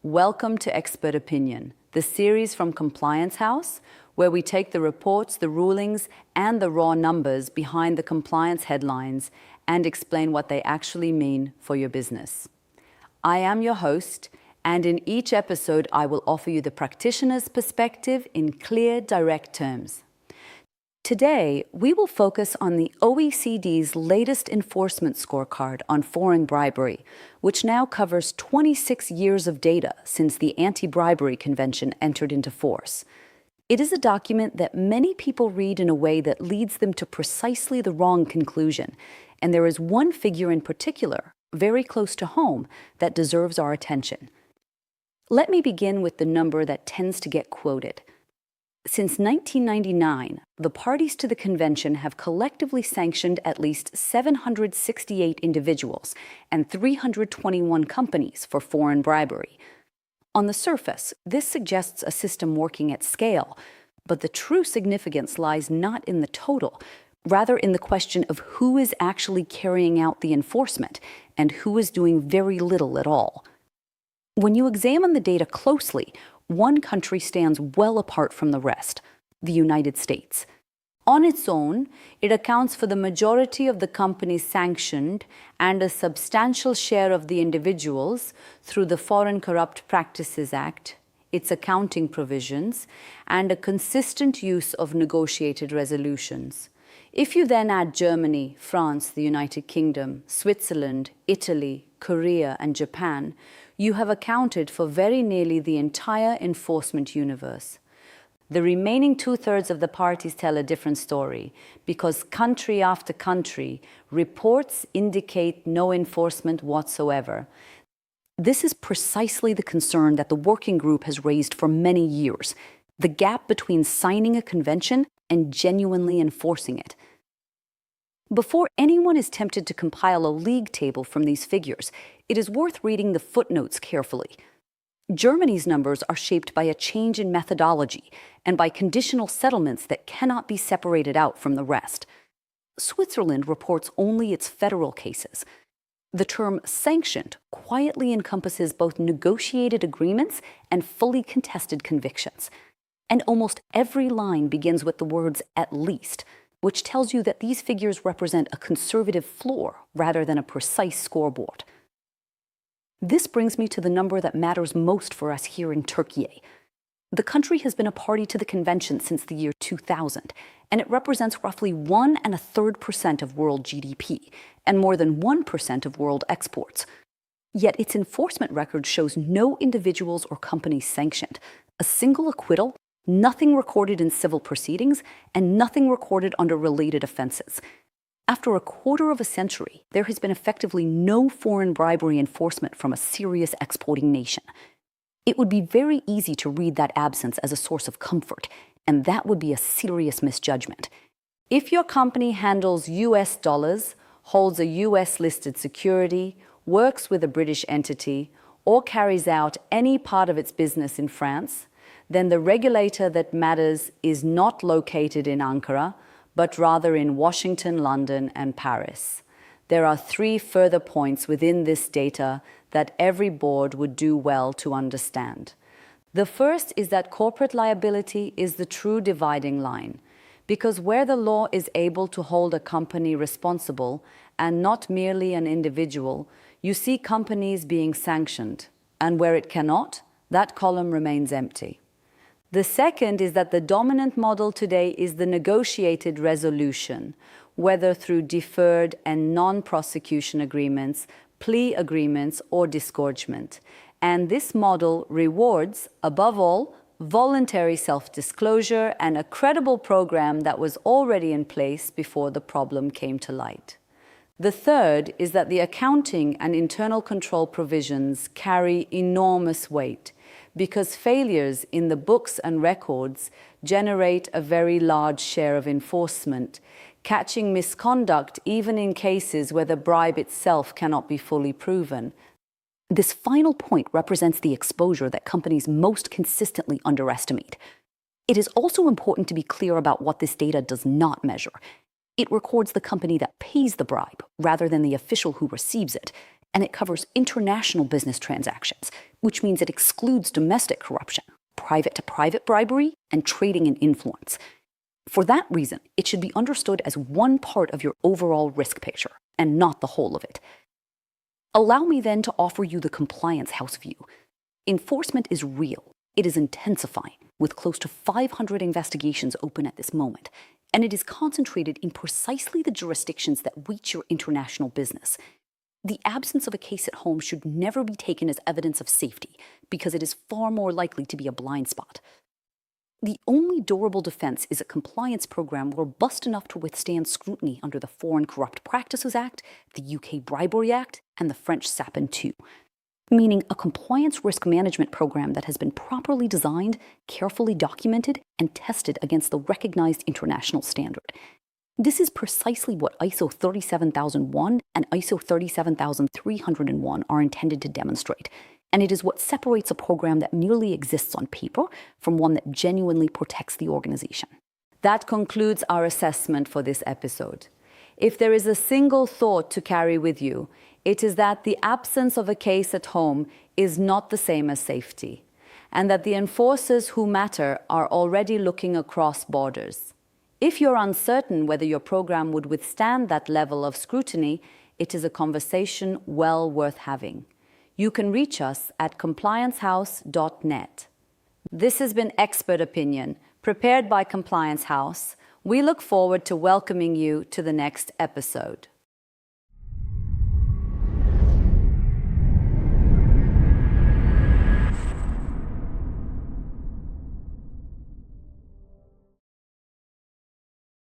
Welcome to Expert Opinion, the series from Compliance House, where we take the reports, the rulings, and the raw numbers behind the compliance headlines and explain what they actually mean for your business. I am your host, and in each episode I will offer you the practitioner's perspective in clear, direct terms. Today, we will focus on the OECD's latest enforcement scorecard on foreign bribery, which now covers 26 years of data since the Anti-Bribery Convention entered into force. It is a document that many people read in a way that leads them to precisely the wrong conclusion, and there is one figure in particular, very close to home, that deserves our attention. Let me begin with the number that tends to get quoted. Since 1999, the parties to the convention have collectively sanctioned at least 768 individuals and 321 companies for foreign bribery. On the surface, this suggests a system working at scale, but the true significance lies not in the total, rather in the question of who is actually carrying out the enforcement and who is doing very little at all. When you examine the data closely, one country stands well apart from the rest, the United States. On its own, it accounts for the majority of the companies sanctioned and a substantial share of the individuals through the Foreign Corrupt Practices Act, its accounting provisions, and a consistent use of negotiated resolutions. If you then add Germany, France, the United Kingdom, Switzerland, Italy, Korea, and Japan, you have accounted for very nearly the entire enforcement universe. The remaining two-thirds of the parties tell a different story, because country after country, reports indicate no enforcement whatsoever. This is precisely the concern that the working group has raised for many years, the gap between signing a convention and genuinely enforcing it. Before anyone is tempted to compile a league table from these figures, it is worth reading the footnotes carefully. Germany's numbers are shaped by a change in methodology and by conditional settlements that cannot be separated out from the rest. Switzerland reports only its federal cases. The term sanctioned quietly encompasses both negotiated agreements and fully contested convictions. And almost every line begins with the words "at least," which tells you that these figures represent a conservative floor rather than a precise scoreboard. This brings me to the number that matters most for us here in Turkey. The country has been a party to the convention since the year 2000, and it represents roughly 1.33% of world GDP and more than 1% of world exports. Yet its enforcement record shows no individuals or companies sanctioned, a single acquittal, nothing recorded in civil proceedings, and nothing recorded under related offenses. After a quarter of a century, there has been effectively no foreign bribery enforcement from a serious exporting nation. It would be very easy to read that absence as a source of comfort, and that would be a serious misjudgment. If your company handles US dollars, holds a US-listed security, works with a British entity, or carries out any part of its business in France, then the regulator that matters is not located in Ankara, but rather in Washington, London, and Paris. There are three further points within this data that every board would do well to understand. The first is that corporate liability is the true dividing line, because where the law is able to hold a company responsible and not merely an individual, you see companies being sanctioned, and where it cannot, that column remains empty. The second is that the dominant model today is the negotiated resolution, whether through deferred and non-prosecution agreements, plea agreements, or disgorgement. And this model rewards, above all, voluntary self-disclosure and a credible program that was already in place before the problem came to light. The third is that the accounting and internal control provisions carry enormous weight, because failures in the books and records generate a very large share of enforcement, catching misconduct even in cases where the bribe itself cannot be fully proven. This final point represents the exposure that companies most consistently underestimate. It is also important to be clear about what this data does not measure. It records the company that pays the bribe rather than the official who receives it, and it covers international business transactions, which means it excludes domestic corruption, private-to-private bribery, and trading in influence. For that reason, it should be understood as one part of your overall risk picture, and not the whole of it. Allow me then to offer you the Compliance House view. Enforcement is real. It is intensifying, with close to 500 investigations open at this moment, and it is concentrated in precisely the jurisdictions that reach your international business. The absence of a case at home should never be taken as evidence of safety, because it is far more likely to be a blind spot. The only durable defense is a compliance program robust enough to withstand scrutiny under the Foreign Corrupt Practices Act, the UK Bribery Act, and the French Sapin II, meaning a compliance risk management program that has been properly designed, carefully documented, and tested against the recognized international standard. This is precisely what ISO 37001 and ISO 37301 are intended to demonstrate, and it is what separates a program that merely exists on paper from one that genuinely protects the organization. That concludes our assessment for this episode. If there is a single thought to carry with you, it is that the absence of a case at home is not the same as safety, and that the enforcers who matter are already looking across borders. If you're uncertain whether your program would withstand that level of scrutiny, it is a conversation well worth having. You can reach us at compliancehouse.net. This has been Expert Opinion, prepared by Compliance House. We look forward to welcoming you to the next episode.